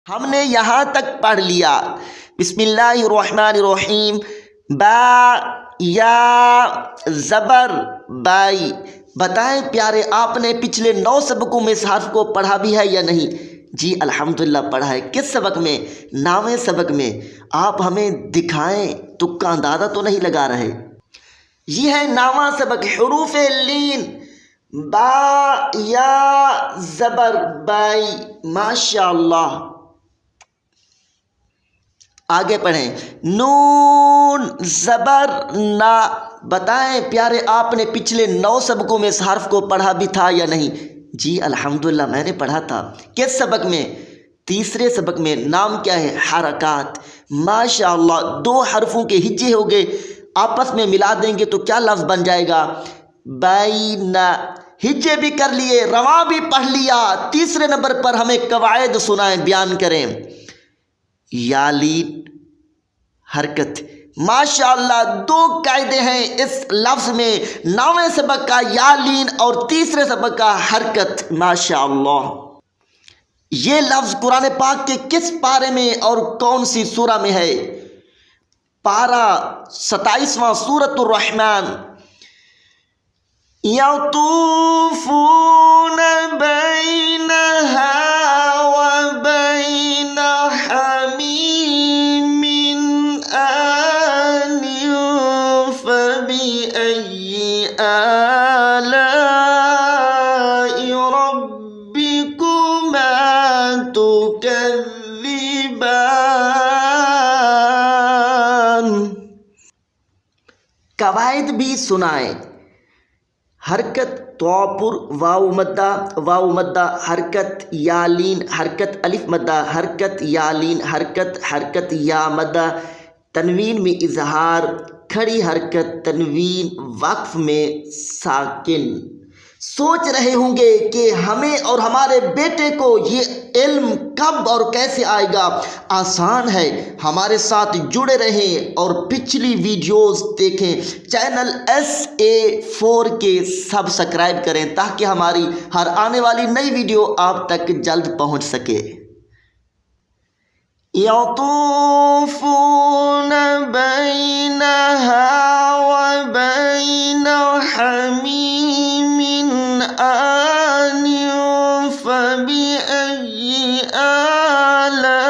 हमने यहाँ तक पढ़ लिया। बिस्मिल्लाहिर्रहमानिर्रहीम। बा या ज़बर बाई। बताएं प्यारे, आपने पिछले 9 सबकों में इस हर्फ को पढ़ा भी है या नहीं? जी अल्हम्दुलिल्लाह पढ़ा है। किस सबक में? 9वें सबक में। आप हमें दिखाएं, तुक्का अंदाज़ा तो नहीं लगा रहे। ये है 9वां सबक, हुरूफ लीन। बा या ज़बर बाई। माशाअल्लाह। आगे पढ़ें। नून ज़बर ना। बताएं प्यारे, आपने पिछले 9 सबकों में इस हर्फ को पढ़ा भी था या नहीं? जी अल्हम्दुलिल्लाह मैंने पढ़ा था। किस सबक में? तीसरे सबक में। नाम क्या है? हरकात। माशाअल्लाह, 2 हरफों के हिज्जे हो गए, आपस में मिला देंगे तो क्या लफ्ज़ बन जाएगा? बैना। हिज्जे भी कर लिए, रवा भी पढ़ लिया। तीसरे नंबर पर हमें कवायद सुनाएं, बयान करें। यालीन हरकत। माशाअल्लाह, 2 कायदे हैं इस लफ्ज़ में, 9वें सबक का यालीन और तीसरे सबक का हरकत। माशाअल्लाह। ये लफ्ज़ कुरान पाक के किस पारे में और कौन सी सूरा में है? पारा 27वां, सूरतुर रहमान। यतूफून बैनहा व बैन हमीमिन आनिन फबिअय्यि आलाइ रब्बिकुमा तुकज़्ज़िबान। कवायद भी सुनाए। हरकत तौपुर वाव मद्दा हरकत यालीन हरकत अलिफ मद्दा हरकत यालीन हरकत हरकत या मद्दा तनवीन में इजहार खड़ी हरकत तनवीन वक्फ में साकिन। सोच रहे होंगे कि हमें और हमारे बेटे को ये इल्म कब और कैसे आएगा। आसान है, हमारे साथ जुड़े रहें और पिछली वीडियोस देखें। चैनल SA4 के सब्सक्राइब करें ताकि हमारी हर आने वाली नई वीडियो आप तक जल्द पहुंच सके। यतूफून बैनहा व बैन हमीमिन आनिन फबिअय्यि आला